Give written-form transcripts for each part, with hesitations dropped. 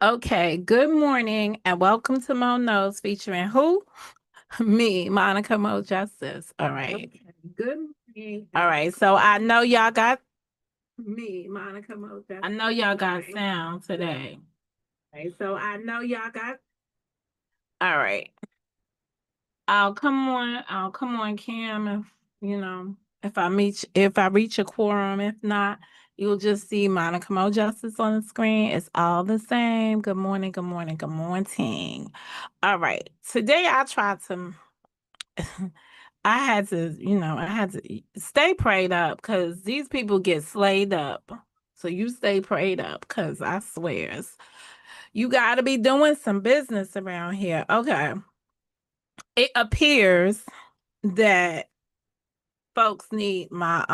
Okay, good morning and welcome to Mo Knows featuring who? Me, Monica Mo Justice. All right. Okay, good morning. All right, so I know y'all got me, Monica Mo Justice. I know y'all got sound today. Okay, so I know y'all got. All right. I'll come on, Cam, if if I reach a quorum. If not, you'll just see Monica Mo Justice on the screen. It's all the same. Good morning, good morning, good morning. All right. Today I tried to I had to stay prayed up because these people get slayed up. So you stay prayed up because I swears you gotta be doing some business around here. Okay. It appears that folks need my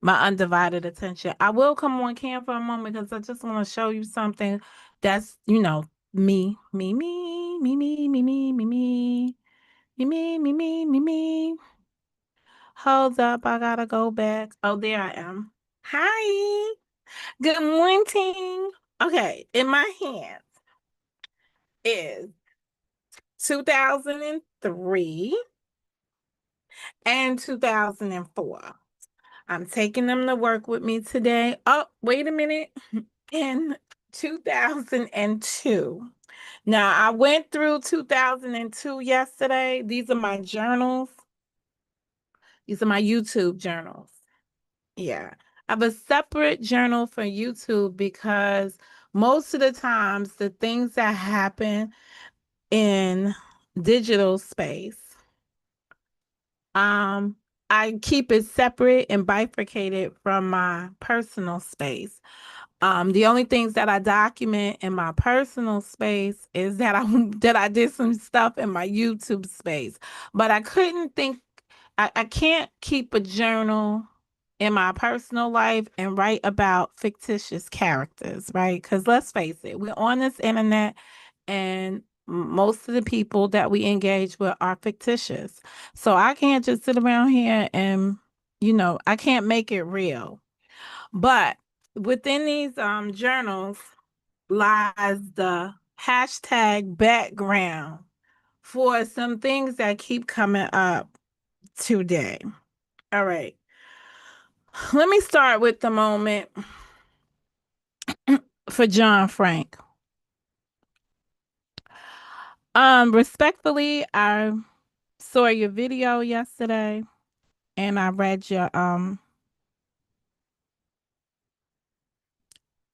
undivided attention. I will come on cam for a moment because I just want to show you something that's me, me, me, me, me, me, me, me, me, me, me, me, me, me, me. Hold up, I gotta go back. Oh, there I am. Hi. Good morning. Okay, in my hands is 2003 and 2004. I'm taking them to work with me today. Oh, wait a minute. In 2002. Now, I went through 2002 yesterday. These are my journals. These are my YouTube journals. Yeah. I have a separate journal for YouTube because most of the times the things that happen in digital space, um, I keep it separate and bifurcated from my personal space. The only things that I document in my personal space is that I did some stuff in my YouTube space. But I couldn't think I can't keep a journal in my personal life and write about fictitious characters, right? Because let's face it, we're on this internet and most of the people that we engage with are fictitious. So I can't just sit around here and, I can't make it real. But within these journals lies the hashtag background for some things that keep coming up today. All right. Let me start with the moment for John Frank. Respectfully, I saw your video yesterday and I read your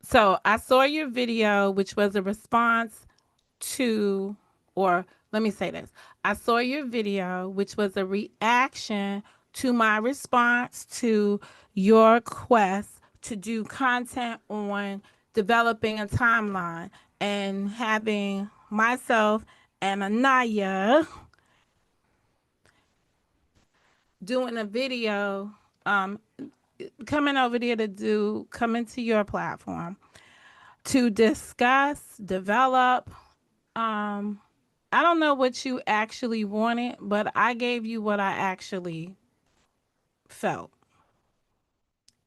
so I saw your video, which was a response to, or let me say this. I saw your video, which was a reaction to my response to your quest to do content on developing a timeline and having myself and Anaya doing a video, coming over there coming to your platform to discuss, develop, um, I don't know what you actually wanted, but I gave you what I actually felt.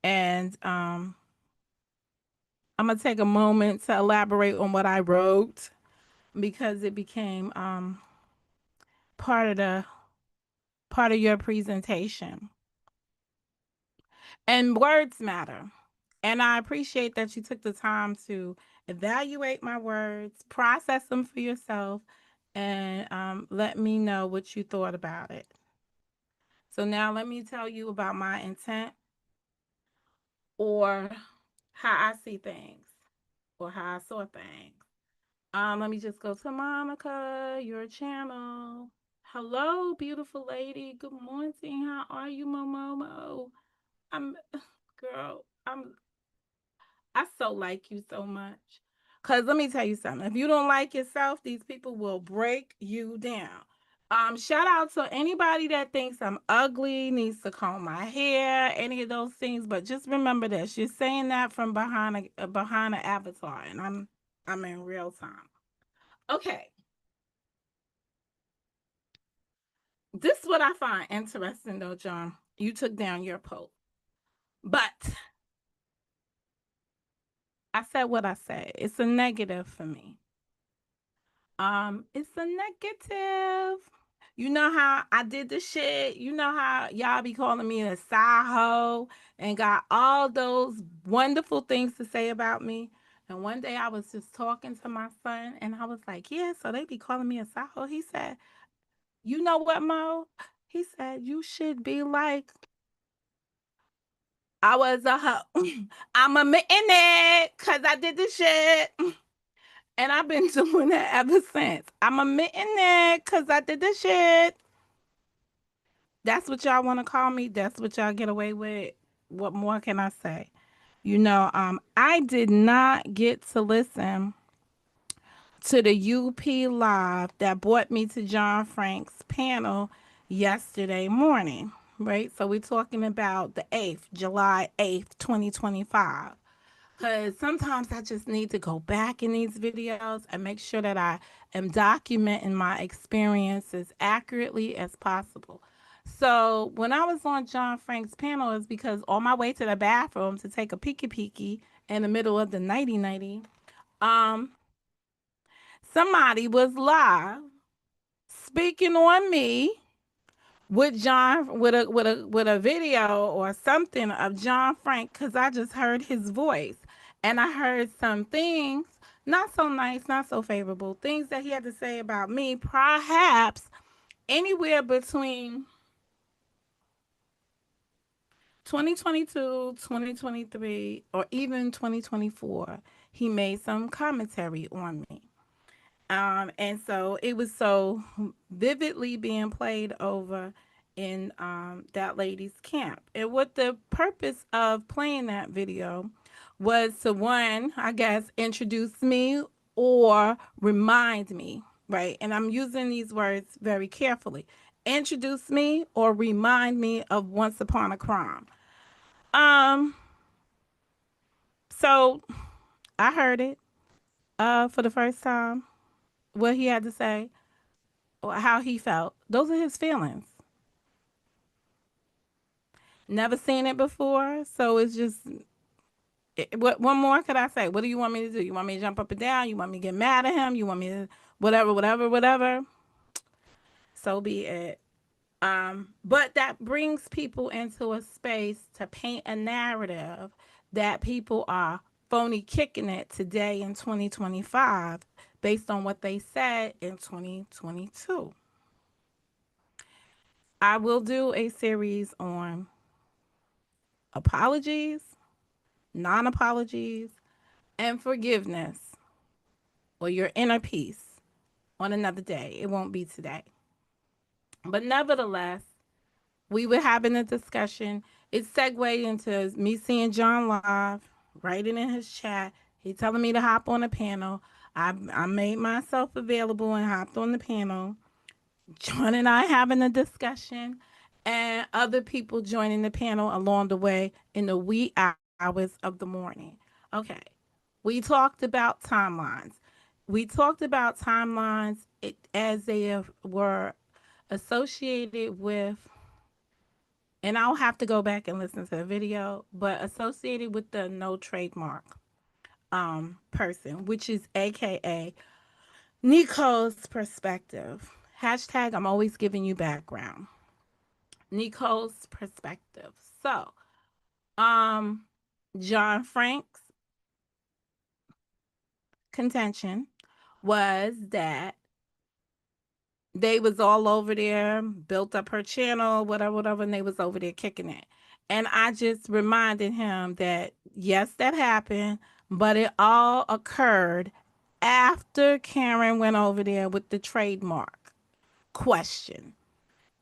And I'm gonna take a moment to elaborate on what I wrote because it became part of the part of your presentation. And words matter. And I appreciate that you took the time to evaluate my words, process them for yourself, and let me know what you thought about it. So now let me tell you about my intent or how I see things or how I saw things. Let me just go to Monica, your channel. Hello, beautiful lady. Good morning. How are you, Momomo? I'm girl, I so like you so much. Cause let me tell you something. If you don't like yourself, these people will break you down. Shout out to anybody that thinks I'm ugly, needs to comb my hair, any of those things. But just remember this: you're saying that from behind an avatar, and I'm in real time. Okay, this is what I find interesting, though, John. You took down your post, but I said what I said. It's a negative for me. It's a negative. You know how I did the shit. You know how y'all be calling me a side hoe and got all those wonderful things to say about me. And one day I was just talking to my son and I was like, yeah, so they be calling me a side hoe. He said, you know what, Mo? He said, you should be like, I was a hoe. I'm admitting it because I did the shit. And I've been doing that ever since. I'm admitting it because I did this shit. That's what y'all want to call me. That's what y'all get away with. What more can I say? I did not get to listen to the UP live that brought me to John Frank's panel yesterday morning. Right? So we're talking about the 8th, July 8th, 2025. Because sometimes I just need to go back in these videos and make sure that I am documenting my experiences accurately as possible. So when I was on John Frank's panel, is because on my way to the bathroom to take a peeky peeky in the middle of the nighty nighty, um, somebody was live speaking on me with John with a video or something of John Frank because I just heard his voice and I heard some things not so nice, not so favorable things that he had to say about me, perhaps anywhere between 2022, 2023, or even 2024. He made some commentary on me. And so it was so vividly being played over in that lady's camp. And what the purpose of playing that video was to, one, I guess, introduce me or remind me, right? And I'm using these words very carefully. Introduce me or remind me of once upon a crime. Um, so I heard it for the first time, what he had to say or how he felt. Those are his feelings. Never seen it before, so it's just. What more could I say? What do you want me to do? You want me to jump up and down? You want me to get mad at him? You want me to whatever, whatever, whatever? So be it. But that brings people into a space to paint a narrative that people are phony kicking it today in 2025 based on what they said in 2022. I will do a series on apologies, non apologies, and forgiveness or your inner peace on another day. It won't be today. But nevertheless, we were having a discussion. It segued into me seeing John live, writing in his chat. He telling me to hop on the panel. I made myself available and hopped on the panel. John and I having a discussion, and other people joining the panel along the way in the wee hours of the morning. Okay, we talked about timelines. We talked about timelines as they were associated with, and I'll have to go back and listen to the video, but associated with the no trademark person, which is AKA Nico's perspective. Hashtag I'm always giving you background. Nico's perspective. So, um, John Frank's contention was that they was all over there, built up her channel, whatever, whatever, and they was over there kicking it. And I just reminded him that yes, that happened, but it all occurred after Karen went over there with the trademark question.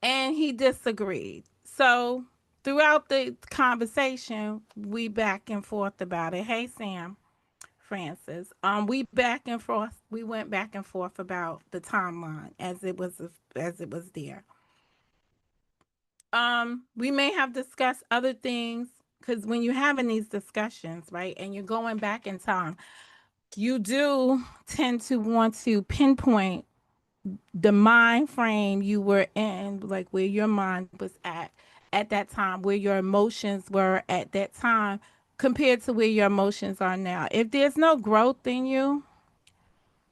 And he disagreed. So throughout the conversation, we back and forth about it. Hey, Sam Francis. We back and forth. We went back and forth about the timeline as it was there. We may have discussed other things because when you're having these discussions, right, and you're going back in time, you do tend to want to pinpoint the mind frame you were in, like where your mind was at that time, where your emotions were at that time, compared to where your emotions are now. If there's no growth in you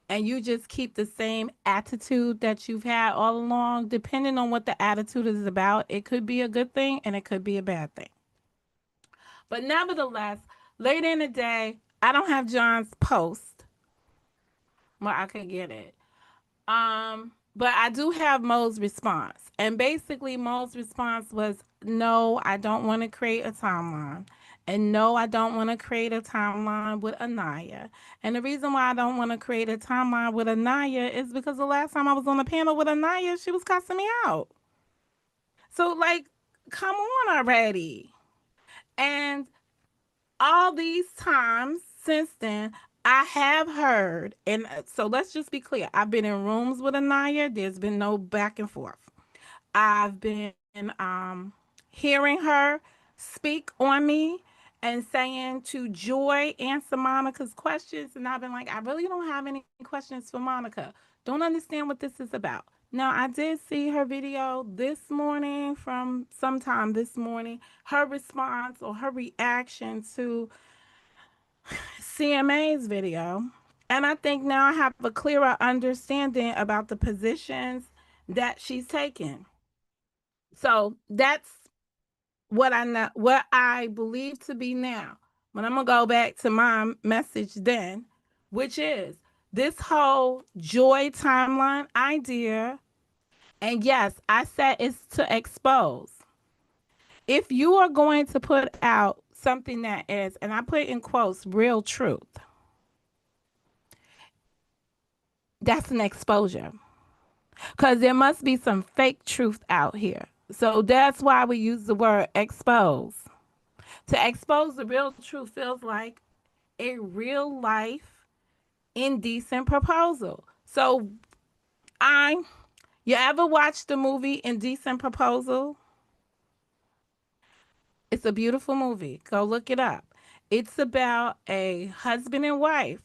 and you just keep the same attitude that you've had all along, depending on what the attitude is about, it could be a good thing and it could be a bad thing. But nevertheless, later in the day, I don't have John's post where I could get it. But I do have Mo's response. And basically Mo's response was, no, I don't want to create a timeline. And no, I don't want to create a timeline with Anaya. And the reason why I don't want to create a timeline with Anaya is because the last time I was on a panel with Anaya, she was cussing me out. So, like, come on already. And all these times since then, I have heard, and so let's just be clear. I've been in rooms with Anaya. There's been no back and forth. I've been hearing her speak on me and saying to Joy, answer Monica's questions. And I've been like, I really don't have any questions for Monica. Don't understand what this is about. Now, I did see her video this morning from sometime this morning, her response or her reaction to CMA's video. And I think now I have a clearer understanding about the positions that she's taken. So that's what I know, what I believe to be now. But I'm gonna go back to my message then, which is this whole joy timeline idea. And yes, I said it's to expose. If you are going to put out something that is, and I put in quotes, real truth, that's an exposure. Because there must be some fake truth out here. So that's why we use the word expose. To expose the real truth feels like a real life indecent proposal. So I you ever watched the movie Indecent Proposal? It's a beautiful movie. Go look it up. It's about a husband and wife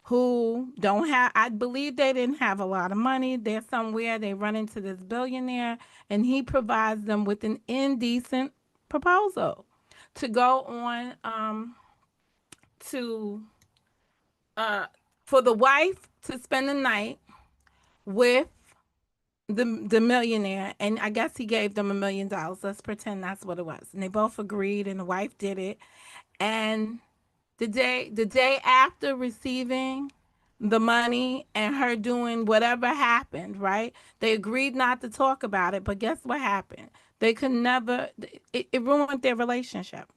who don't have, I believe they didn't have a lot of money. They're somewhere, they run into this billionaire, and he provides them with an indecent proposal to go on to uh for the wife to spend the night with the millionaire, and I guess he gave them $1 million. Let's pretend that's what it was. And they both agreed and the wife did it. And the day after receiving the money and her doing whatever happened, right? They agreed not to talk about it, but guess what happened? They could never, it ruined their relationship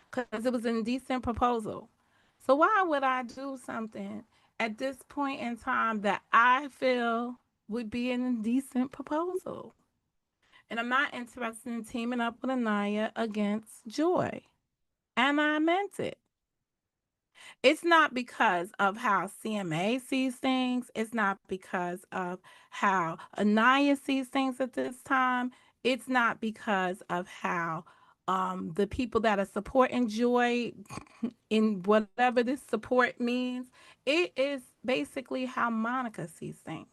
because it was an indecent proposal. So why would I do something at this point in time that I feel would be an indecent proposal? And I'm not interested in teaming up with Anaya against Joy. And I meant it. It's not because of how CMA sees things. It's not because of how Anaya sees things at this time. It's not because of how the people that are supporting Joy in whatever this support means. It is basically how Monica sees things.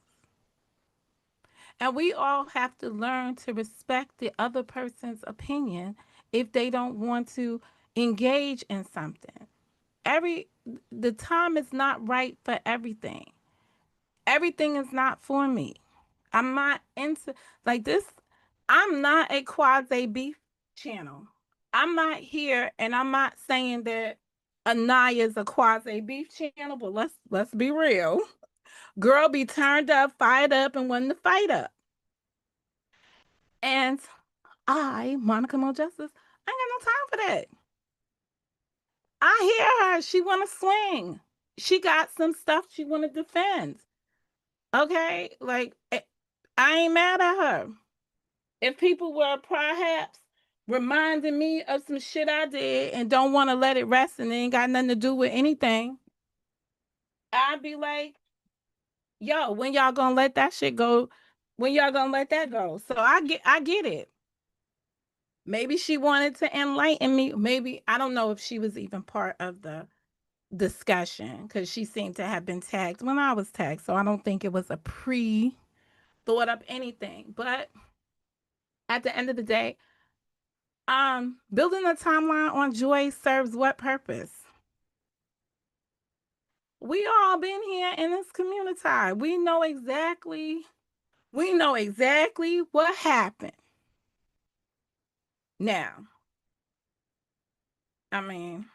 And we all have to learn to respect the other person's opinion if they don't want to engage in something. Every the time is not right for everything. Everything is not for me. I'm not into like this. I'm not a quasi beef channel. I'm not here, and I'm not saying that Anaya is a quasi beef channel, but let's be real. Girl be turned up, fired up, and wanting to fight up. And I, Monica Mo Justice, I ain't got no time for that. I hear her. She want to swing. She got some stuff she want to defend. Okay, like I ain't mad at her. If people were perhaps reminding me of some shit I did and don't want to let it rest and it ain't got nothing to do with anything, I'd be like, yo, when y'all gonna let that shit go? When y'all gonna let that go? So I get it. Maybe she wanted to enlighten me. Maybe I don't know if she was even part of the discussion because she seemed to have been tagged when I was tagged. So I don't think it was a pre thought up anything. But at the end of the day, Building a timeline on joy serves what purpose? We all been here in this community. We know exactly what happened. Now, I mean,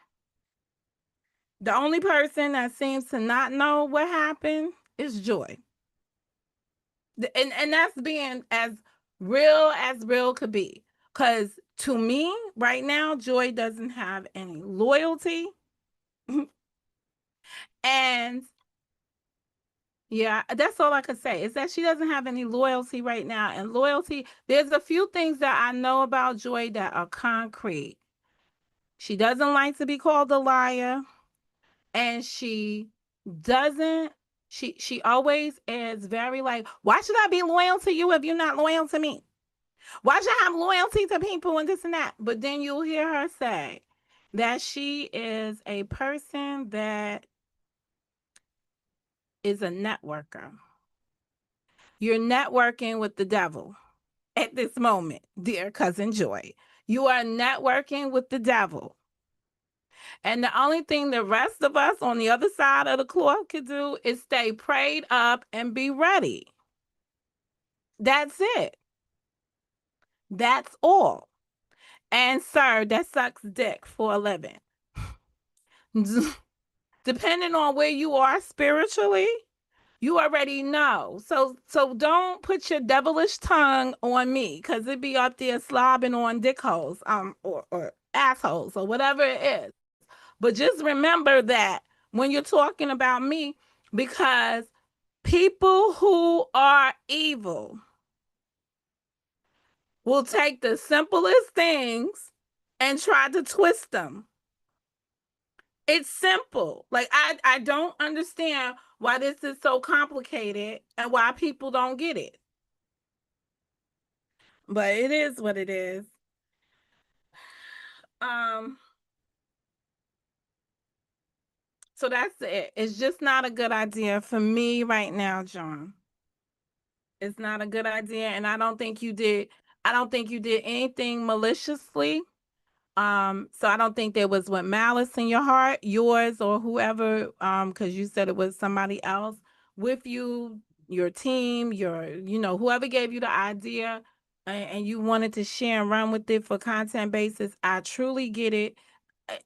the only person that seems to not know what happened is Joy. And that's being as real could be. Because to me, right now, Joy doesn't have any loyalty. And yeah, that's all I could say is that she doesn't have any loyalty right now. And loyalty, there's a few things that I know about Joy that are concrete. She doesn't like to be called a liar. And she doesn't, she always is very like, why should I be loyal to you if you're not loyal to me? Why should I have loyalty to people and this and that? But then you'll hear her say that she is a person that is a networker. You're networking with the devil at this moment, dear cousin Joy. You are networking with the devil. And the only thing the rest of us on the other side of the cloth can do is stay prayed up and be ready. That's it. That's all. And sir, that sucks dick for a living. Depending on where you are spiritually, you already know. So don't put your devilish tongue on me, because it be up there slobbing on dick holes, or assholes, or whatever it is. But just remember that when you're talking about me, because people who are evil will take the simplest things and try to twist them. It's simple. Like, I don't understand why this is so complicated and why people don't get it. But it is what it is. So that's it. It's just not a good idea for me right now, John. It's not a good idea, and I don't think you did anything maliciously. So I don't think there was what malice in your heart, yours or whoever, because you said it was somebody else with you, your team, whoever gave you the idea, and you wanted to share and run with it for content basis. I truly get it.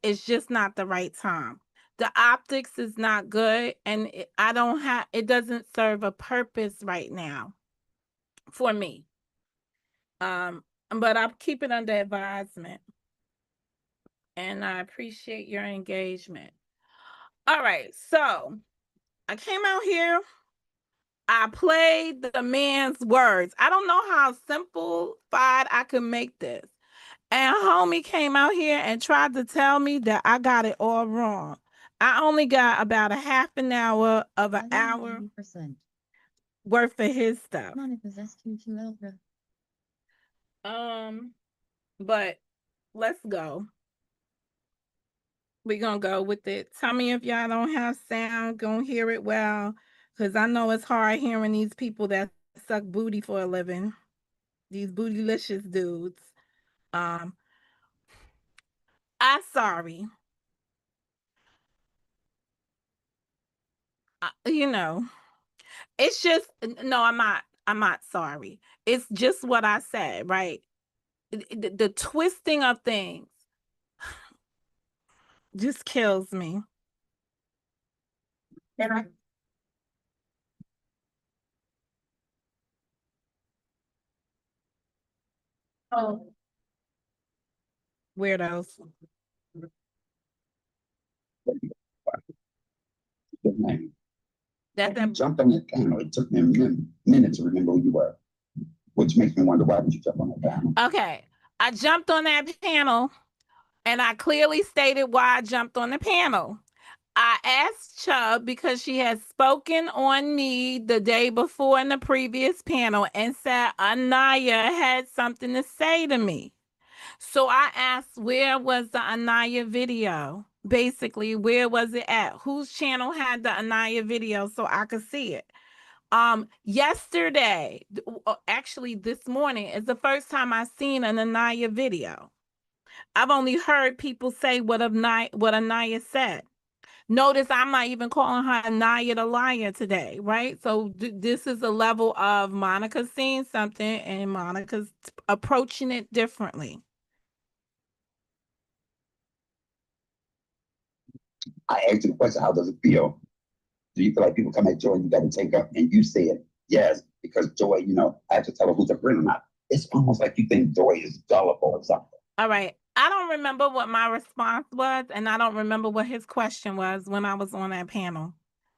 It's just not the right time. The optics is not good, and it doesn't serve a purpose right now for me. But I'll keep it under advisement. And I appreciate your engagement. All right, so I came out here. I played the man's words. I don't know how simplified I could make this. And homie came out here and tried to tell me that I got it all wrong. I only got about a half an hour of an hour worth of his stuff. But let's go. We're gonna go with it. Tell me if y'all don't have sound, gonna hear it well. Cause I know it's hard hearing these people that suck booty for a living. These bootylicious dudes. I'm sorry. It's just no, I'm not sorry. It's just what I said, right? The twisting of things just kills me. Oh, weirdos. That jumped on that panel. It took me a minute to remember who you were, which makes me wonder, why did you jump on that panel? Okay, I jumped on that panel, and I clearly stated why I jumped on the panel. I asked Chubb because she had spoken on me the day before in the previous panel and said Anaya had something to say to me. So I asked, where was the Anaya video? Basically, where was it at? Whose channel had the Anaya video so I could see it? Yesterday, actually this morning, is the first time I seen an Anaya video. I've only heard people say what Anaya said. Notice I'm not even calling her Anaya the liar today, right? So this is a level of Monica seeing something and Monica's approaching it differently. I asked you the question, how does it feel? Do you feel like people come at Joy and you got to take up? And you said yes, because Joy, I have to tell her who's a friend or not. It's almost like you think Joy is gullible or something. All right. I don't remember what my response was, and I don't remember what his question was when I was on that panel.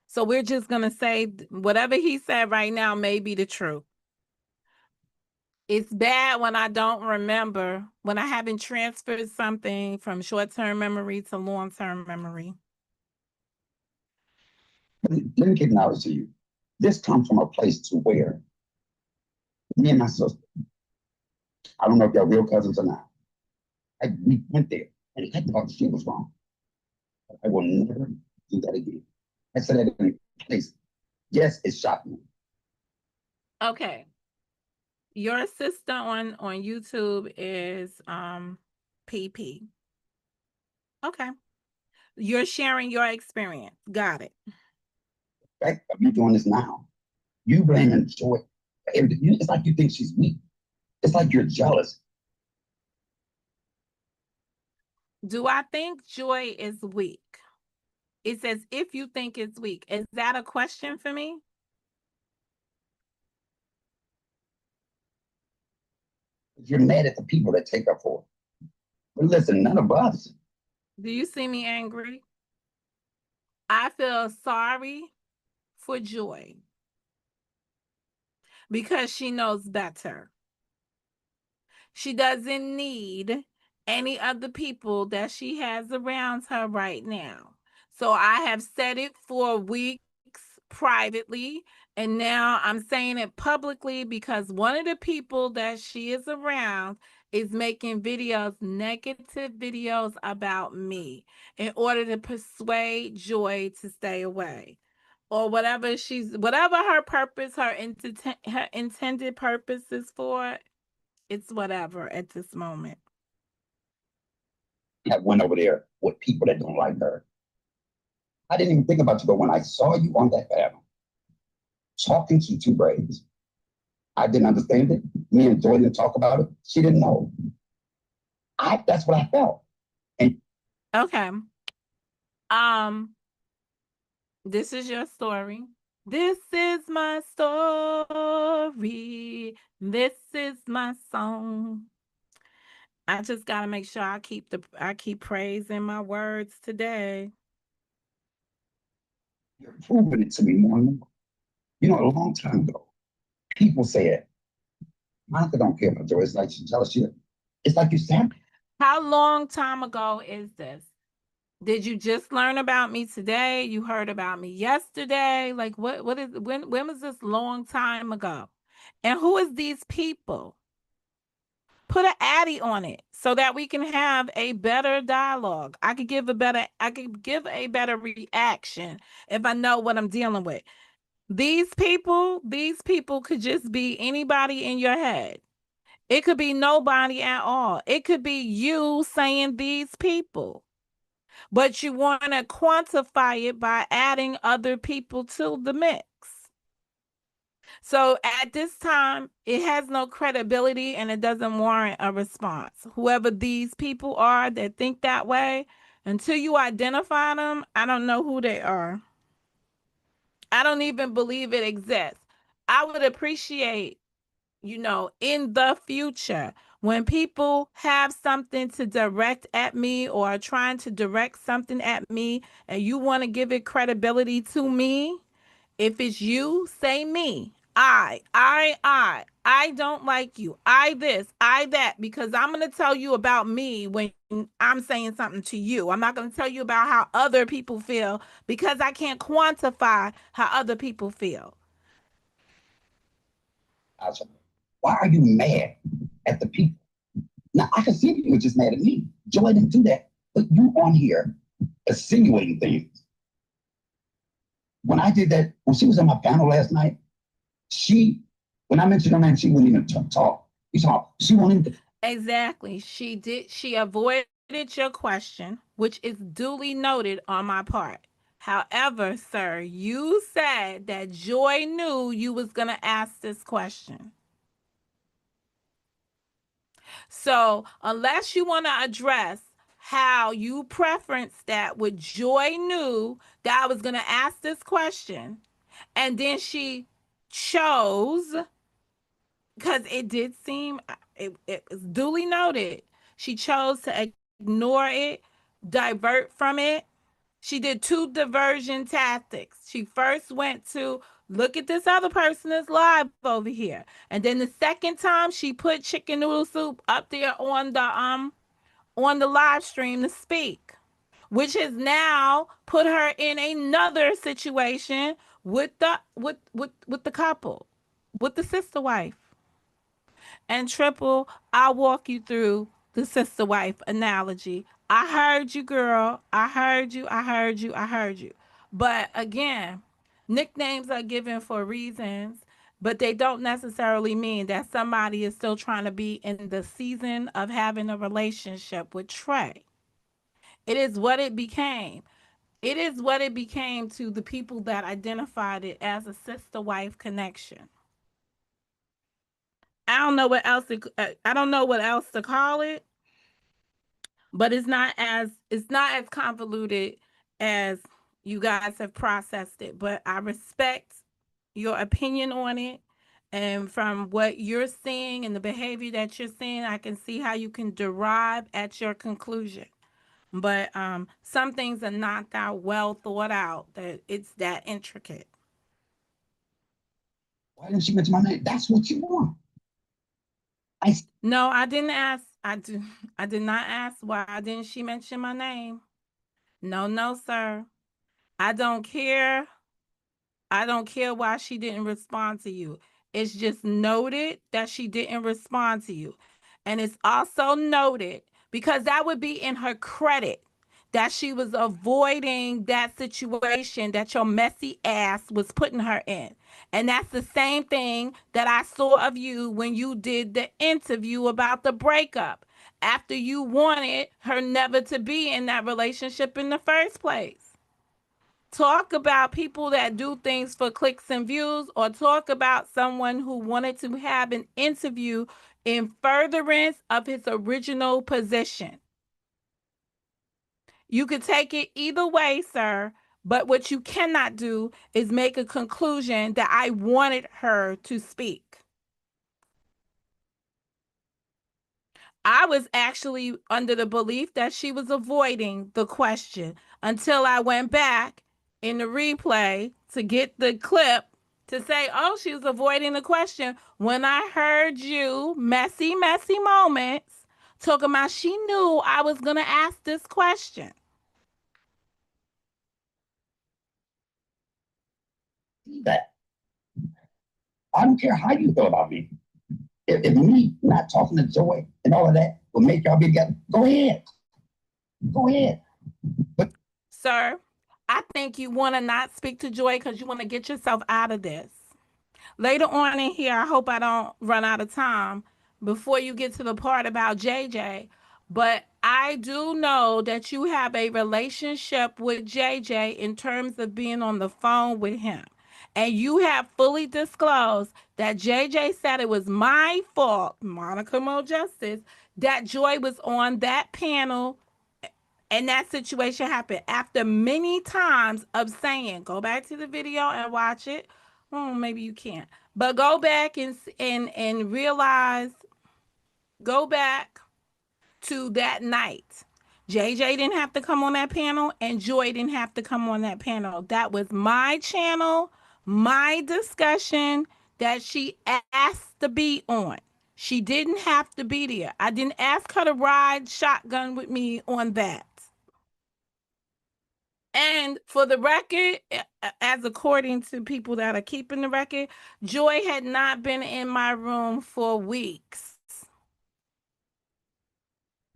So we're just going to say whatever he said right now may be the truth. It's bad when I don't remember, when I haven't transferred something from short-term memory to long-term memory. Let me give knowledge to you. This comes from a place to where me and my sister, I don't know if y'all real cousins or not. We went there and he thought the shit was wrong. I will never do that again. I said that in a place. Yes, it shocked me. Okay. Your sister on YouTube is PP. Okay. You're sharing your experience. Got it. The fact of you doing this now, you blaming Joy. It's like you think she's weak. It's like you're jealous. Do I think Joy is weak? It says, if you think it's weak. Is that a question for me? You're mad at the people that take up for it. But listen, none of us. Do you see me angry? I feel sorry for Joy because she knows better. She doesn't need any of the people that she has around her right now. So I have said it for weeks privately, and now I'm saying it publicly because one of the people that she is around is making videos, negative videos about me in order to persuade Joy to stay away. Or whatever her purpose, her intended purpose is for, it's whatever at this moment. I went over there with people that don't like her. I didn't even think about you, but when I saw you on that panel, talking to two braves, I didn't understand it. Me and Joy didn't talk about it. She didn't know. That's what I felt. And okay. This is your story. This is my story. This is my song. I just gotta make sure I keep praising my words today. you're proving it to me more and more. A long time ago, people said, Monica don't care about Joy. It's like she's jealous. It's like you said. How long time ago is this? Did you just learn about me today? You heard about me yesterday? Like what is when was this long time ago? And who is these people? Put an addy on it so that we can have a better dialogue. I could give a better reaction if I know what I'm dealing with. These people could just be anybody in your head. It could be nobody at all. It could be you saying these people. But you want to quantify it by adding other people to the mix. So at this time, it has no credibility and it doesn't warrant a response. Whoever these people are that think that way, until you identify them, I don't know who they are. I don't even believe it exists. I would appreciate, in the future, when people have something to direct at me or are trying to direct something at me and you want to give it credibility to me, if it's you, say me. I don't like you. I this, I that, because I'm going to tell you about me when I'm saying something to you. I'm not going to tell you about how other people feel because I can't quantify how other people feel. I said, why are you mad at the people? Now, I can see you were just mad at me. Joy didn't do that. But you on here insinuating things. When I did that, when she was on my panel last night, when I mentioned her name, she wouldn't even talk. She won't even. Exactly. She avoided your question, which is duly noted on my part. However, sir, you said that Joy knew you was going to ask this question. So, unless you want to address how you preference that with Joy knew that I was going to ask this question, and then she chose, because it did seem, it was duly noted, she chose to ignore it, divert from it. She did two diversion tactics. She first went to look at this other person that's live over here. And then the second time she put chicken noodle soup up there on the live stream to speak, which has now put her in another situation with the couple, with the sister wife. And Triple, I'll walk you through the sister wife analogy. I heard you, girl. I heard you. I heard you. I heard you. But again, nicknames are given for reasons, but they don't necessarily mean that somebody is still trying to be in the season of having a relationship with Trey. It is what it became. It is what it became to the people that identified it as a sister wife connection. I don't know what else I don't know what else to call it, but it's not as convoluted as you guys have processed it. But I respect your opinion on it, and from what you're seeing and the behavior that you're seeing, I can see how you can derive at your conclusion. But some things are not that well thought out, that it's that intricate. Why didn't she mention my name? That's what you want. I No, I didn't ask. I did not ask why didn't she mention my name. No, no, sir. I don't care. I don't care why she didn't respond to you. It's just noted that she didn't respond to you. And it's also noted because that would be in her credit that she was avoiding that situation that your messy ass was putting her in. And that's the same thing that I saw of you when you did the interview about the breakup after you wanted her never to be in that relationship in the first place. Talk about people that do things for clicks and views, or talk about someone who wanted to have an interview in furtherance of his original position. You could take it either way, sir, but what you cannot do is make a conclusion that I wanted her to speak. I was actually under the belief that she was avoiding the question until I went back in the replay to get the clip to say, oh, she was avoiding the question. When I heard you, messy, messy moments, talking about she knew I was going to ask this question. see that. I don't care how you feel about me. If me not talking to Joy and all of that will make y'all be together, go ahead. Go ahead. But Sir, I think you want to not speak to Joy because you want to get yourself out of this. Later on in here, I hope I don't run out of time before you get to the part about JJ. But I do know that you have a relationship with JJ in terms of being on the phone with him. And you have fully disclosed that JJ said it was my fault, Monica Mo Justice, that Joy was on that panel and that situation happened after many times of saying, go back to the video and watch it. Oh, maybe you can't, but go back and realize, go back to that night. JJ didn't have to come on that panel, and Joy didn't have to come on that panel. That was my channel, my discussion that she asked to be on. She didn't have to be there. I didn't ask her to ride shotgun with me on that. And for the record, as according to people that are keeping the record, Joy had not been in my room for weeks.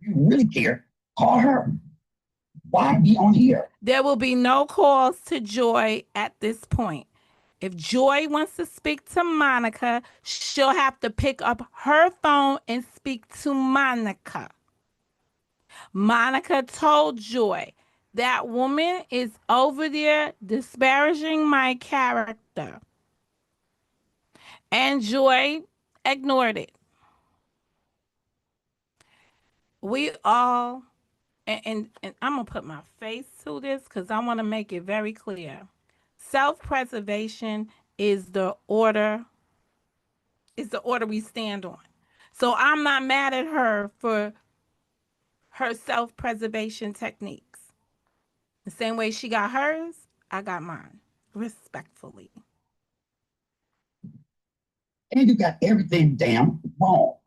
you really care, call her. Why be on here? There will be no calls to Joy at this point. If Joy wants to speak to Monica, she'll have to pick up her phone and speak to Monica. Monica told Joy, that woman is over there disparaging my character. And Joy ignored it. We all, and I'm going to put my face to this because I want to make it very clear. Self-preservation is the order we stand on. So I'm not mad at her for her self-preservation techniques. The same way she got hers, I got mine. Respectfully. And you got everything damn wrong.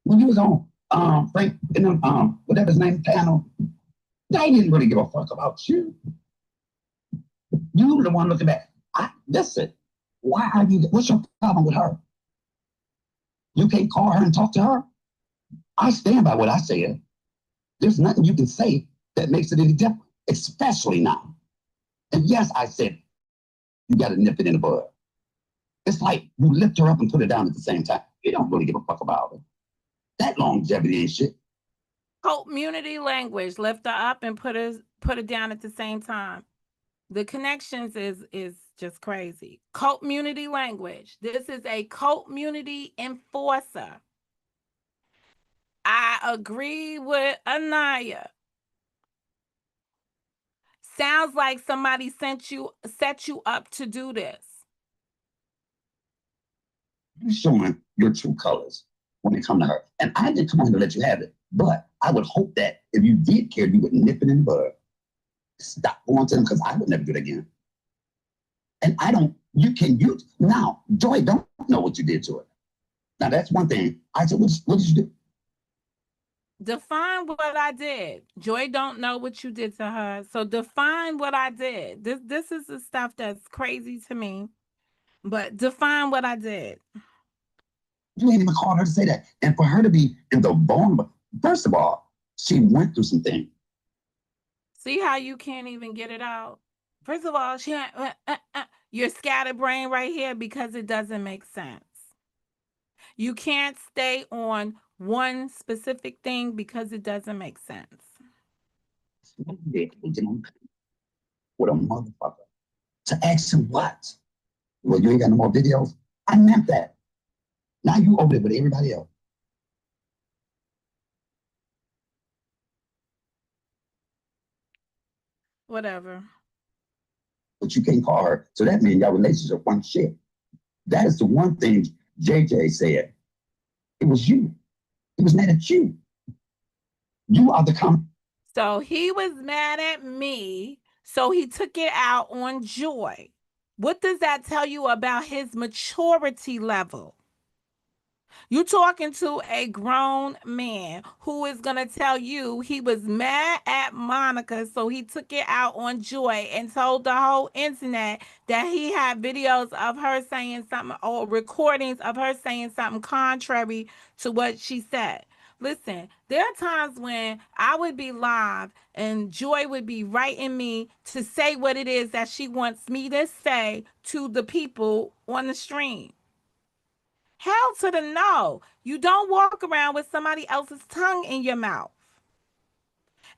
When you was on Frank in the whatever his name panel, they didn't really give a fuck about you. You were the one looking back. Listen, why are you? What's your problem with her? You can't call her and talk to her. I stand by what I said. There's nothing you can say that makes it any different, especially now. And yes, I said you got to nip it in the bud. It's like you lift her up and put her down at the same time. You don't really give a fuck about her. That longevity ain't shit. Community language. Lift her up and put her down at the same time. The connections is just crazy. Community language. This is a community enforcer. I agree with Anaya. Sounds like somebody set you up to do this. You're showing your true colors when it comes to her. And I didn't come on to let you have it. But I would hope that if you did care, you would nip it in the bud. Stop going to them, because I would never do it again. And I don't, now, Joy don't know what you did to her. Now, that's one thing. I said, what did you do? Define what I did. Joy don't know what you did to her. So define what I did. This is the stuff that's crazy to me. But define what I did. You ain't even called her to say that. And for her to be in the vulnerable, first of all, she went through some things. See how you can't even get it out? First of all, you're scatterbrained right here because it doesn't make sense. You can't stay on one specific thing because it doesn't make sense. With a motherfucker. To ask him what? Well, you ain't got no more videos? I meant that. Now you over there with everybody else. Whatever. But you can't call her. So that means your relationship one shit. That is the one thing JJ said. It was you. He was mad at you. You are the So he was mad at me. So he took it out on Joy. What does that tell you about his maturity level? You're talking to a grown man who is going to tell you he was mad at Monica, so he took it out on Joy and told the whole internet that he had videos of her saying something or recordings of her saying something contrary to what she said. Listen, there are times when I would be live and Joy would be writing me to say what it is that she wants me to say to the people on the stream. Hell to the no. You don't walk around with somebody else's tongue in your mouth.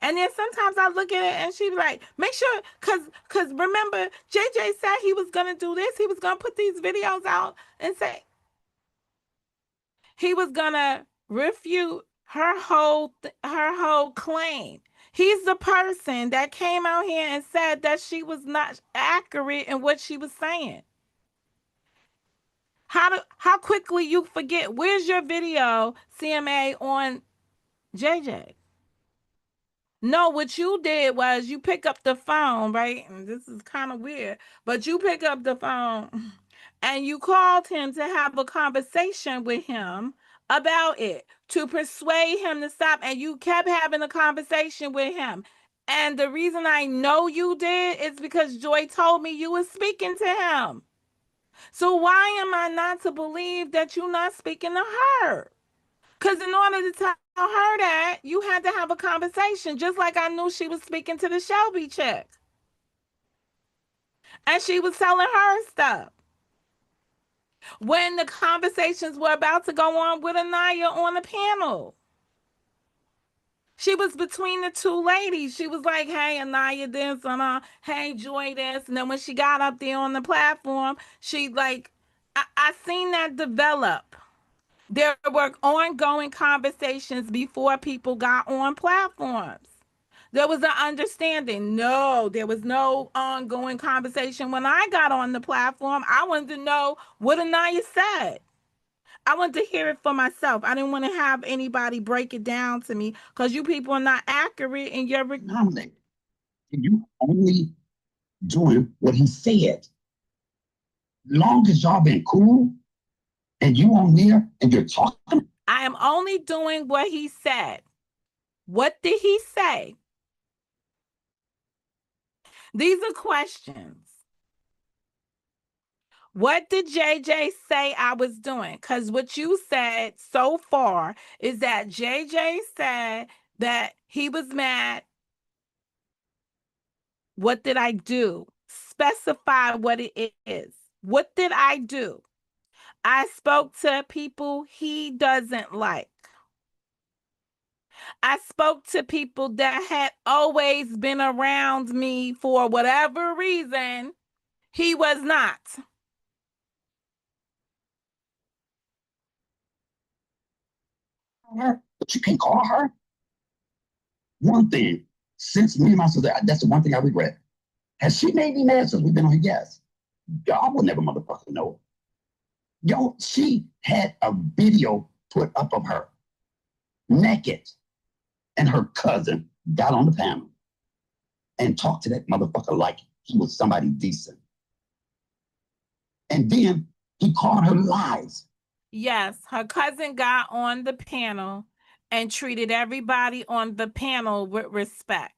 And then sometimes I look at it and she be like, make sure, cause remember, JJ said he was gonna do this. He was gonna put these videos out and say he was gonna refute her whole claim. He's the person that came out here and said that she was not accurate in what she was saying. How quickly you forget? Where's your video, CMA, on JJ? No, what you did was you pick up the phone, right? And this is kind of weird, but you pick up the phone and you called him to have a conversation with him about it, to persuade him to stop, and you kept having a conversation with him. And the reason I know you did is because Joy told me you were speaking to him. So why am I not to believe that you're not speaking to her? Because in order to tell her that, you had to have a conversation, just like I knew she was speaking to the Shelby chick. And she was telling her stuff. When the conversations were about to go on with Anaya on the panel, she was between the two ladies. She was like, hey, Anaya this, and hey, Joy this. And then when she got up there on the platform, she like, I seen that develop. There were ongoing conversations before people got on platforms. There was an understanding. No, there was no ongoing conversation when I got on the platform. I wanted to know what Anaya said. I wanted to hear it for myself. I didn't want to have anybody break it down to me because you people are not accurate in your. Nominate. You only doing what he said. Long as y'all been cool and you on there and you're talking. I am only doing what he said. What did he say? These are questions. What did JJ say I was doing? Because what you said so far is that JJ said that he was mad. What did I do? Specify what it is. What did I do? I spoke to people he doesn't like. I spoke to people that had always been around me for whatever reason. He was not. Her, but you can't call her. One thing, since me and my sister, that's the one thing I regret. Has she made me mad since we've been on here? Yes. Y'all will never motherfucking know. Yo, she had a video put up of her naked, and her cousin got on the panel and talked to that motherfucker like he was somebody decent. And then he called her lies. Yes, her cousin got on the panel and treated everybody on the panel with respect.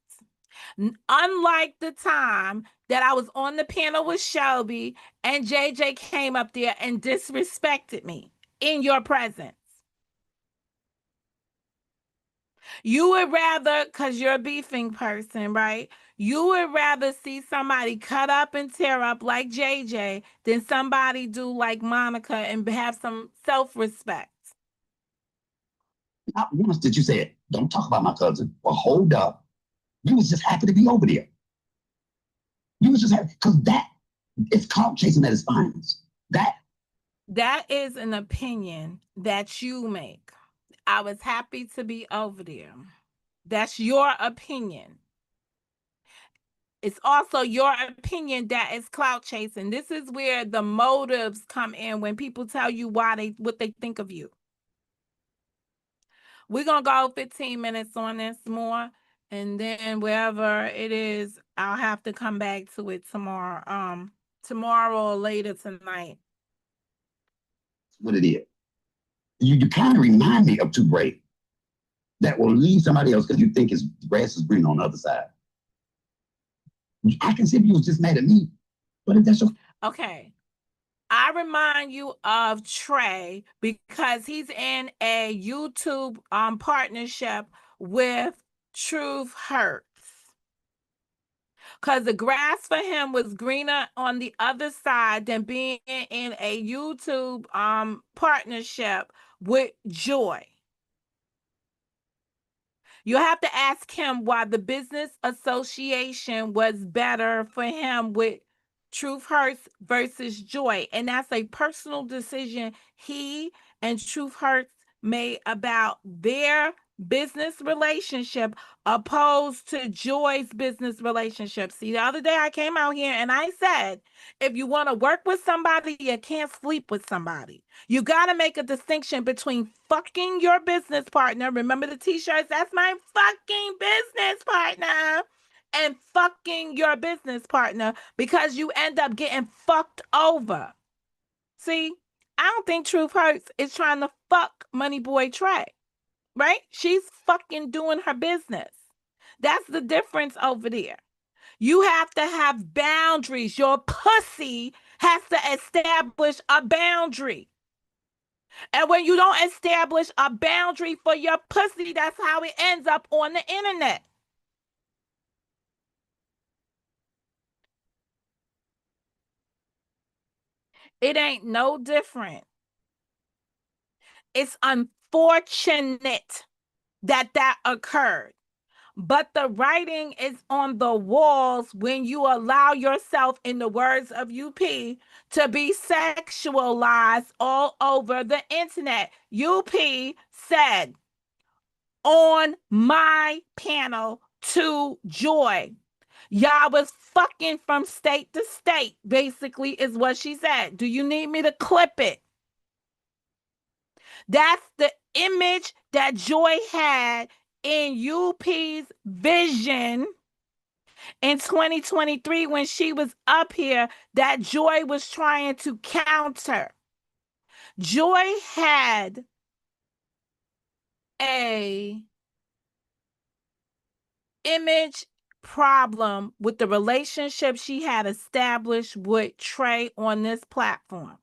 Unlike the time that I was on the panel with Shelby and JJ came up there and disrespected me in your presence. You would rather, because you're a beefing person, right? You would rather see somebody cut up and tear up like JJ than somebody do like Monica and have some self-respect. Not once did you say, don't talk about my cousin, or hold up. You was just happy to be over there. You was just happy, because that is clout chasing at its finest. That is an opinion that you make. I was happy to be over there. That's your opinion. It's also your opinion that is clout chasing. This is where the motives come in when people tell you what they think of you. We're gonna go 15 minutes on this more, and then wherever it is, I'll have to come back to it tomorrow. Tomorrow or later tonight. What it is. You kind of remind me of Too Brave. That will leave somebody else because you think his grass is green on the other side. I can see if you was just mad at me, but if that's your okay. I remind you of Trey because he's in a YouTube partnership with Truth Hurts. Because the grass for him was greener on the other side than being in a YouTube partnership with Joy. You have to ask him why the business association was better for him with Truth Hurts versus Joy. And that's a personal decision he and Truth Hurts made about their business relationship opposed to Joy's business relationship. See, the other day I came out here and I said, if you want to work with somebody, you can't sleep with somebody. You got to make a distinction between fucking your business partner. Remember the t-shirts? That's my fucking business partner. And fucking your business partner because you end up getting fucked over. See, I don't think Truth Hurts is trying to fuck Money Boy Trey, right? She's fucking doing her business. That's the difference over there. You have to have boundaries. Your pussy has to establish a boundary. And when you don't establish a boundary for your pussy, that's how it ends up on the internet. It ain't no different. It's unfortunate that that occurred. But the writing is on the walls when you allow yourself, in the words of UP, to be sexualized all over the internet. UP said on my panel to Joy, y'all was fucking from state to state, basically, is what she said. Do you need me to clip it? That's the image that Joy had in UP's vision in 2023 when she was up here, that Joy was trying to counter. Joy had a image problem with the relationship she had established with Trey on this platform.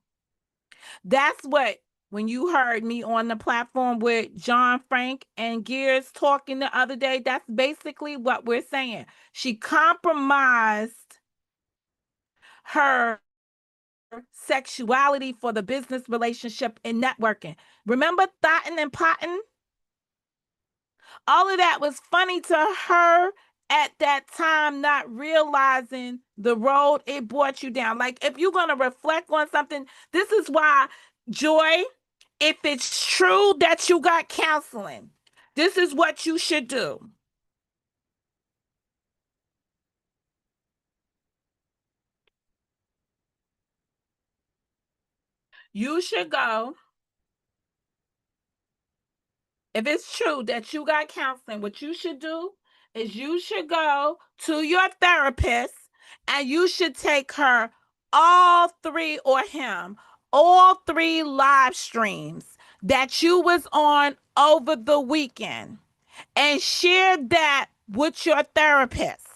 That's what, when you heard me on the platform with John Frank and Gears talking the other day, that's basically what we're saying. She compromised her sexuality for the business relationship and networking. Remember Thotton and Potton? All of that was funny to her at that time, not realizing the road it brought you down. Like, if you're going to reflect on something, this is why, Joy, if it's true that you got counseling, this is what you should do. You should go. If it's true that you got counseling, what you should do is you should go to your therapist and you should take her all three, or him, all three live streams that you was on over the weekend and share that with your therapist.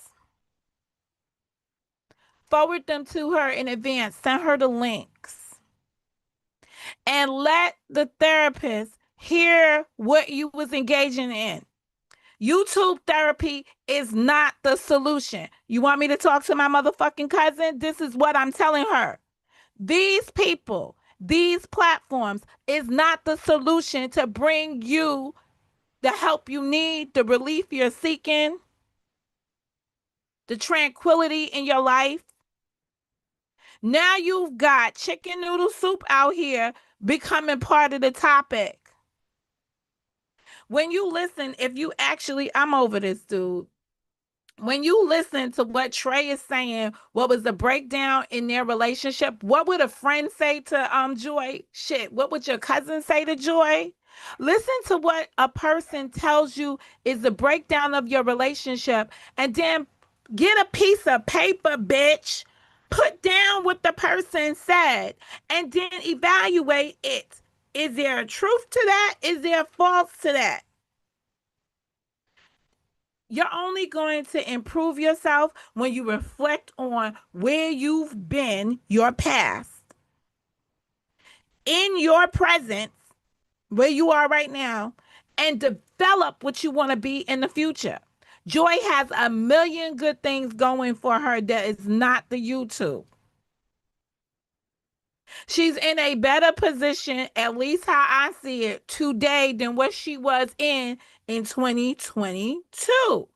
Forward them to her in advance. Send her the links. And let the therapist hear what you was engaging in. YouTube therapy is not the solution. You want me to talk to my motherfucking cousin? This is what I'm telling her. These people, these platforms is not the solution to bring you the help you need, the relief you're seeking, the tranquility in your life. Now you've got chicken noodle soup out here becoming part of the topic. When you listen, if you actually, I'm over this, dude. When you listen to what Trey is saying, what was the breakdown in their relationship? What would a friend say to Joy? Shit, what would your cousin say to Joy? Listen to what a person tells you is the breakdown of your relationship, and then get a piece of paper, bitch. Put down what the person said, and then evaluate it. Is there a truth to that? Is there a false to that? You're only going to improve yourself when you reflect on where you've been, your past, in your presence, where you are right now, and develop what you want to be in the future. Joy has a million good things going for her that is not the YouTube. She's in a better position, at least how I see it, today than what she was in 2022.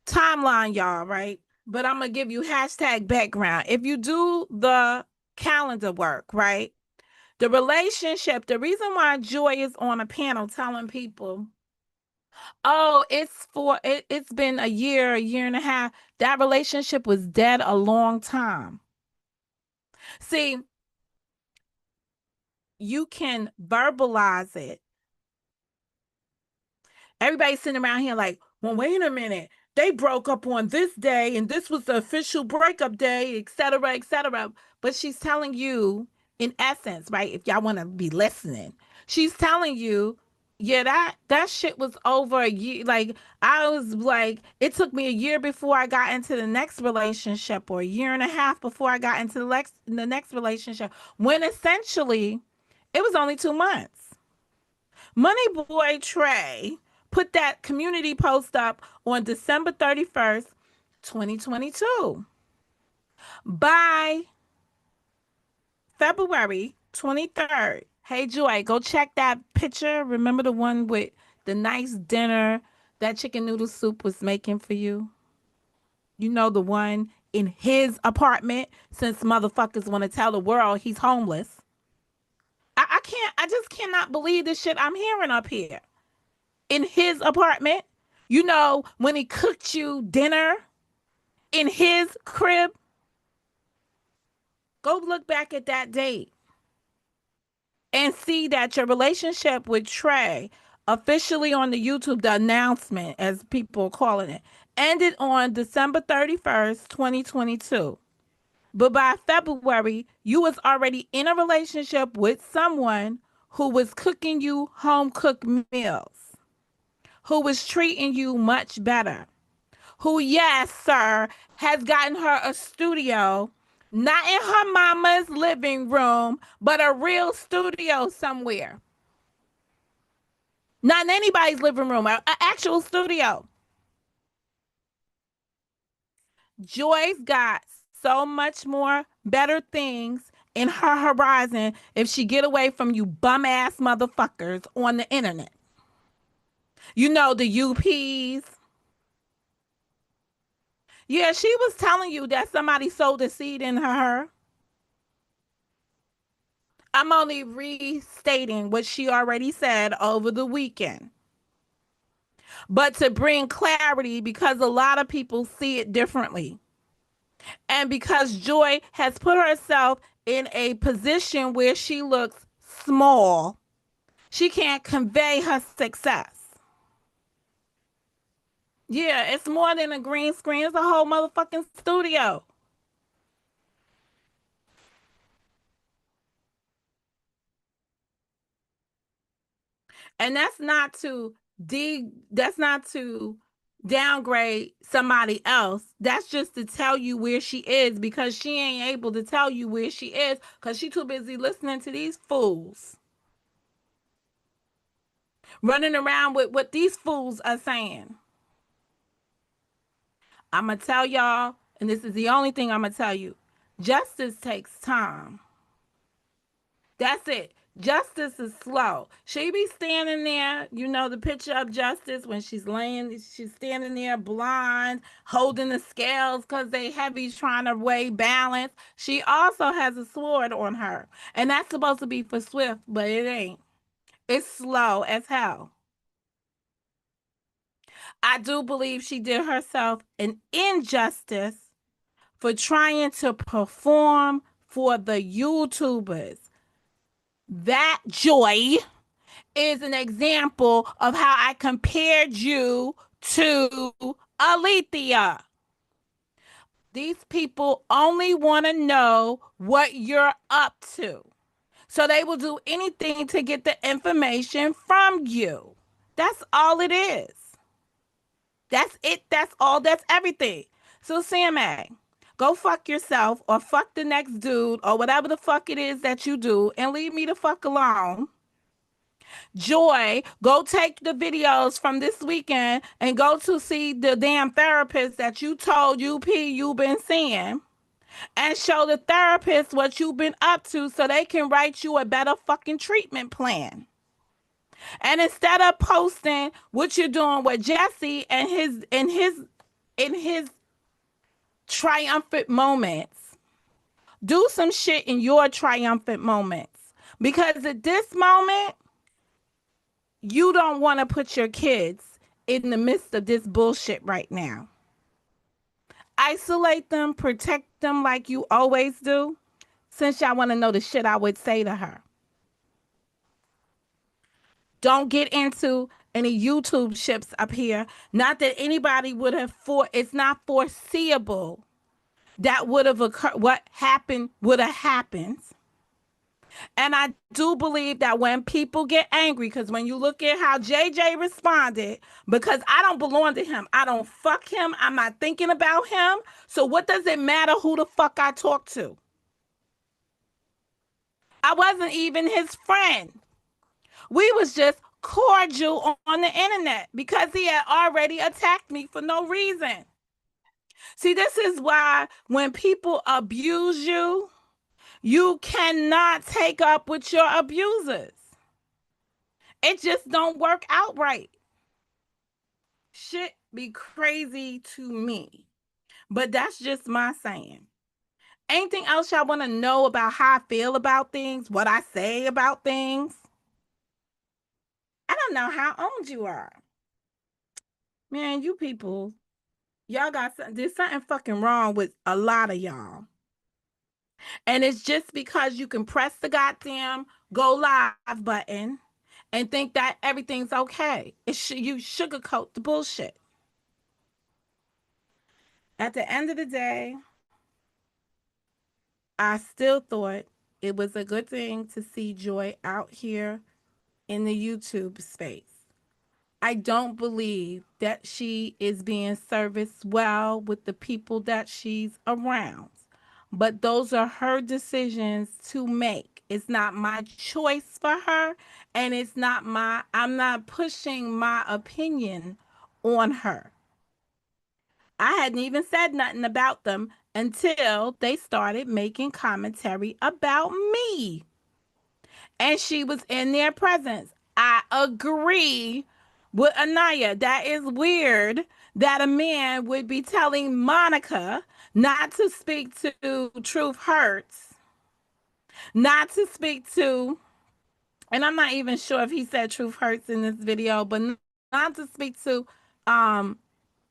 Timeline, y'all, right? But I'm gonna give you hashtag background. If you do the calendar work, right? The relationship, the reason why Joy is on a panel telling people, oh, it's been a year and a half. That relationship was dead a long time. See, you can verbalize it. Everybody's sitting around here like, well, wait a minute. They broke up on this day, and this was the official breakup day, et cetera, et cetera. But she's telling you, in essence, right? If y'all want to be listening, she's telling you, yeah, that shit was over a year. Like, I was like, it took me a year before I got into the next relationship, or a year and a half before I got into the next relationship. When essentially, it was only 2 months. Money Boy Trey put that community post up on December 31st, 2022. By February 23rd, hey Joy, go check that picture. Remember the one with the nice dinner that chicken noodle soup was making for you? You know, the one in his apartment, since motherfuckers want to tell the world he's homeless. I just cannot believe the shit I'm hearing up here. In his apartment, you know, when he cooked you dinner in his crib, go look back at that date and see that your relationship with Trey, officially on the YouTube, the announcement, as people are calling it, ended on December 31st, 2022. But by February, you was already in a relationship with someone who was cooking you home cooked meals, who was treating you much better, who, yes, sir, has gotten her a studio, not in her mama's living room, but a real studio somewhere. Not in anybody's living room, an actual studio. Joy's got so much more better things in her horizon if she get away from you bum ass motherfuckers on the internet. You know, the UPs. Yeah, she was telling you that somebody sowed a seed in her. I'm only restating what she already said over the weekend. But to bring clarity, because a lot of people see it differently. And because Joy has put herself in a position where she looks small, she can't convey her success. Yeah, it's more than a green screen, it's a whole motherfucking studio. And that's not to downgrade somebody else. That's just to tell you where she is, because she ain't able to tell you where she is because she too busy listening to these fools running around with what these fools are saying. I'm gonna tell y'all, and this is the only thing I'm gonna tell you, justice takes time. That's it. Justice is slow. She be standing there, you know, the picture of Justice when she's standing there blind, holding the scales because they heavy trying to weigh balance. She also has a sword on her. And that's supposed to be for swift, but it ain't. It's slow as hell. I do believe she did herself an injustice for trying to perform for the YouTubers. That Joy is an example of how I compared you to Alethea. These people only want to know what you're up to. So they will do anything to get the information from you. That's all it is. That's it. That's all. That's everything. So, CMA, go fuck yourself or fuck the next dude or whatever the fuck it is that you do and leave me the fuck alone. Joy, go take the videos from this weekend and go to see the damn therapist that you told UP you've been seeing and show the therapist what you've been up to so they can write you a better fucking treatment plan. And instead of posting what you're doing with Jesse and his triumphant moments, do some shit in your triumphant moments. Because at this moment, you don't want to put your kids in the midst of this bullshit right now. Isolate them, protect them like you always do. Since y'all want to know the shit I would say to her. Don't get into any YouTube ships up here. Not that anybody would have it's not foreseeable that would have occurred. What happened would have happened. And I do believe that when people get angry, because when you look at how JJ responded, because I don't belong to him, I don't fuck him, I'm not thinking about him. So what does it matter who the fuck I talk to? I wasn't even his friend. We was just cordial on the internet because he had already attacked me for no reason. See, this is why when people abuse you, you cannot take up with your abusers. It just don't work out right. Shit be crazy to me. But that's just my saying. Anything else y'all want to know about how I feel about things, what I say about things? I don't know how old you are. Man, you people, y'all got something, there's something fucking wrong with a lot of y'all. And it's just because you can press the goddamn go live button and think that everything's okay. You sugarcoat the bullshit. At the end of the day, I still thought it was a good thing to see Joy out here in the YouTube space. I don't believe that she is being serviced well with the people that she's around. But those are her decisions to make. It's not my choice for her, and I'm not pushing my opinion on her. I hadn't even said nothing about them until they started making commentary about me. And she was in their presence. I agree with Anaya. That is weird that a man would be telling Monica not to speak to Truth Hurts, not to speak to, and I'm not even sure if he said Truth Hurts in this video, but not to speak to um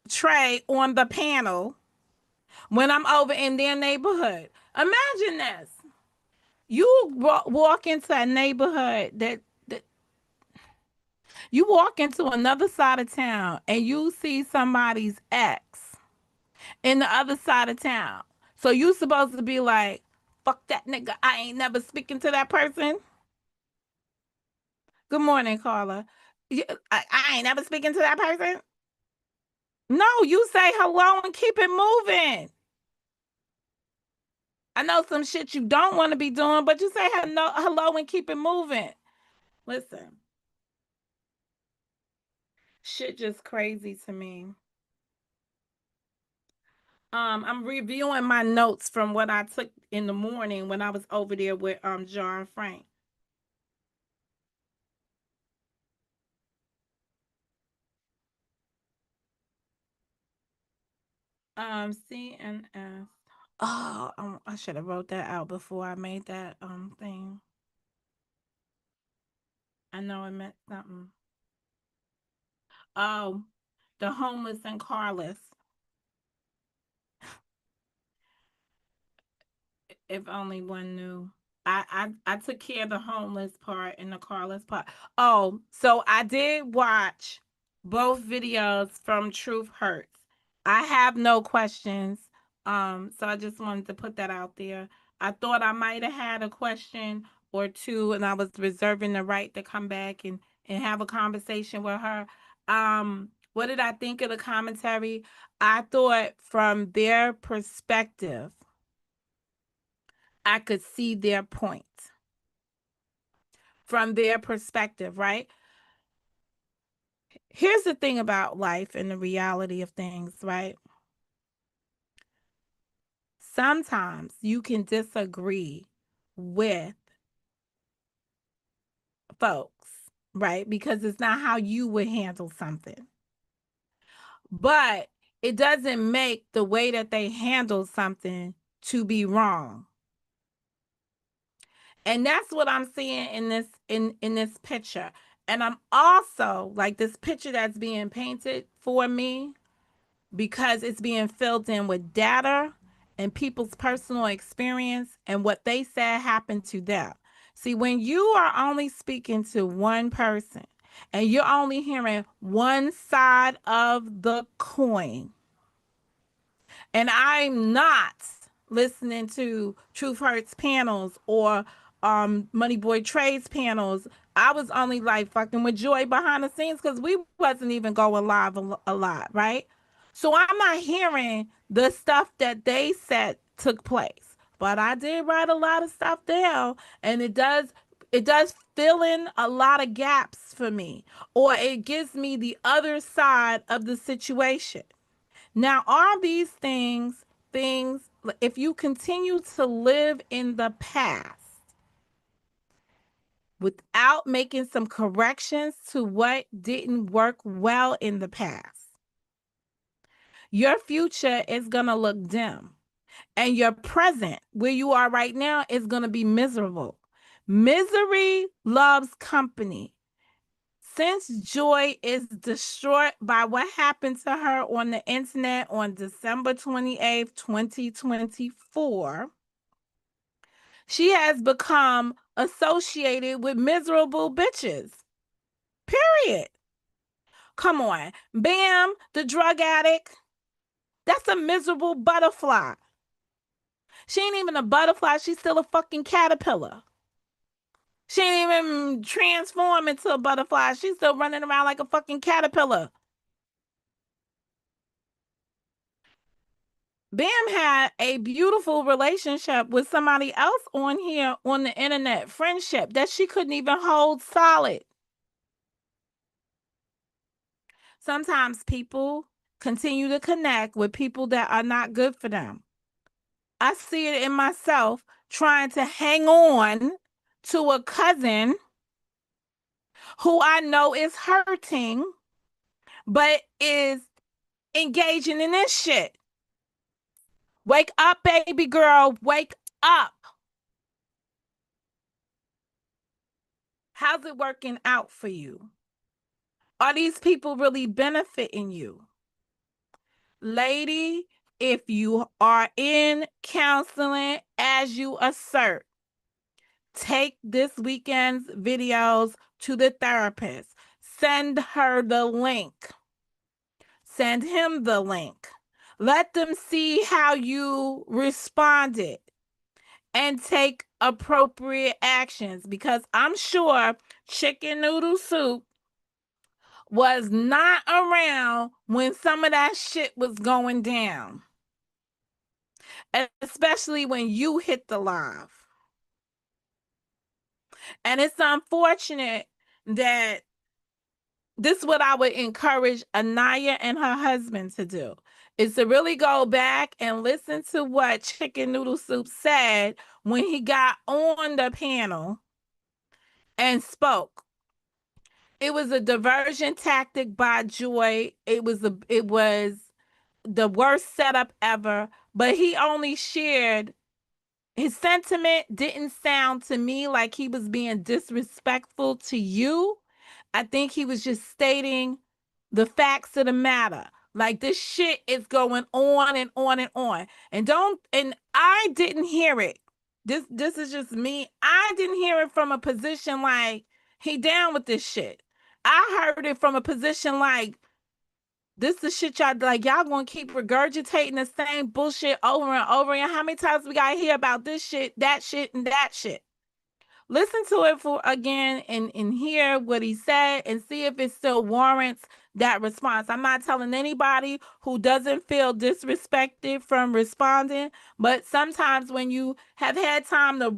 Trey on the panel when I'm over in their neighborhood. Imagine this. You walk into a neighborhood that you walk into another side of town and you see somebody's ex in the other side of town. So you supposed to be like, fuck that nigga. I ain't never speaking to that person. Good morning, Carla. I ain't never speaking to that person. No, you say hello and keep it moving. I know some shit you don't want to be doing, but you say hello and keep it moving. Listen, shit just crazy to me. I'm reviewing my notes from what I took in the morning when I was over there with John Frank. CNS. Oh, I should have wrote that out before I made that thing. I know it meant something. Oh, the homeless and carless. If only one knew. I took care of the homeless part and the carless part. Oh, so I did watch both videos from Truth Hurts. I have no questions. So I just wanted to put that out there. I thought I might have had a question or two, and I was reserving the right to come back and have a conversation with her. What did I think of the commentary? I thought from their perspective, I could see their point from their perspective, right? Here's the thing about life and the reality of things, right? Sometimes you can disagree with folks, right? Because it's not how you would handle something. But it doesn't make the way that they handle something to be wrong. And that's what I'm seeing in this picture. And I'm also like this picture that's being painted for me because it's being filled in with data and people's personal experience and what they said happened to them. See, when you are only speaking to one person and you're only hearing one side of the coin, and I'm not listening to Truth Hurts panels or Money Boy Trades panels. I was only like fucking with Joy behind the scenes because we wasn't even going live a lot, right? So I'm not hearing the stuff that they said took place. But I did write a lot of stuff down, and it does fill in a lot of gaps for me, or it gives me the other side of the situation. Now, are these things, if you continue to live in the past without making some corrections to what didn't work well in the past, your future is going to look dim. And your present, where you are right now, is going to be miserable. Misery loves company. Since Joy is distraught by what happened to her on the internet on December 28th, 2024, she has become associated with miserable bitches. Period. Come on. Bam, the drug addict. That's a miserable butterfly. She ain't even a butterfly. She's still a fucking caterpillar. She ain't even transformed into a butterfly. She's still running around like a fucking caterpillar. Bam had a beautiful relationship with somebody else on here on the internet, friendship that she couldn't even hold solid. Sometimes people continue to connect with people that are not good for them. I see it in myself trying to hang on to a cousin who I know is hurting, but is engaging in this shit. Wake up, baby girl. Wake up. How's it working out for you? Are these people really benefiting you? Lady, if you are in counseling as you assert, take this weekend's videos to the therapist. Send her the link. Send him the link. Let them see how you responded and take appropriate actions, because I'm sure Chicken Noodle Soup was not around when some of that shit was going down, especially when you hit the live. And it's unfortunate that this is what I would encourage Anaya and her husband to do, is to really go back and listen to what Chicken Noodle Soup said when he got on the panel and spoke. It was a diversion tactic by Joy. It was the worst setup ever, but he only shared his sentiment. Didn't sound to me like he was being disrespectful to you. I think he was just stating the facts of the matter. Like, this shit is going on and on and on. And I didn't hear it. This is just me. I didn't hear it from a position like he down with this shit. I heard it from a position like, this the shit y'all like. Y'all gonna keep regurgitating the same bullshit over and over again. How many times we gotta hear about this shit, and that shit? Listen to it for again and hear what he said and see if it still warrants that response. I'm not telling anybody who doesn't feel disrespected from responding, but sometimes when you have had time to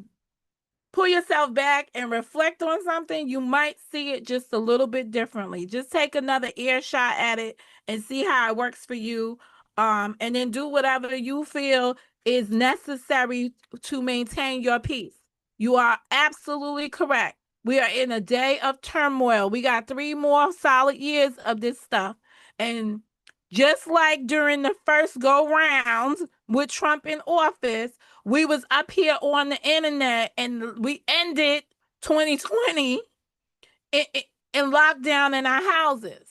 pull yourself back and reflect on something, you might see it just a little bit differently. Just take another earshot at it and see how it works for you. And then do whatever you feel is necessary to maintain your peace. You are absolutely correct. We are in a day of turmoil. We got 3 more solid years of this stuff. And just like during the first go round with Trump in office, we was up here on the internet and we ended 2020 in lockdown in our houses.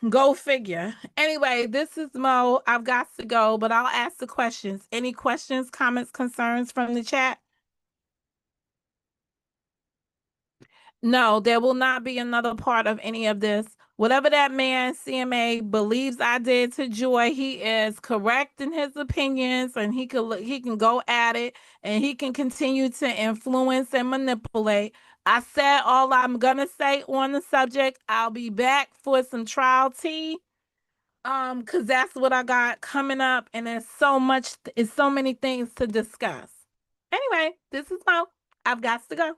Go figure. Anyway, this is Mo. I've got to go, but I'll ask the questions. Any questions, comments, concerns from the chat? No, there will not be another part of any of this. Whatever that man, CMA, believes I did to Joy, he is correct in his opinions, and he can go at it, and he can continue to influence and manipulate. I said all I'm gonna say on the subject. I'll be back for some trial tea, because that's what I got coming up, and there's so many things to discuss. Anyway, this is Mo. I've got to go.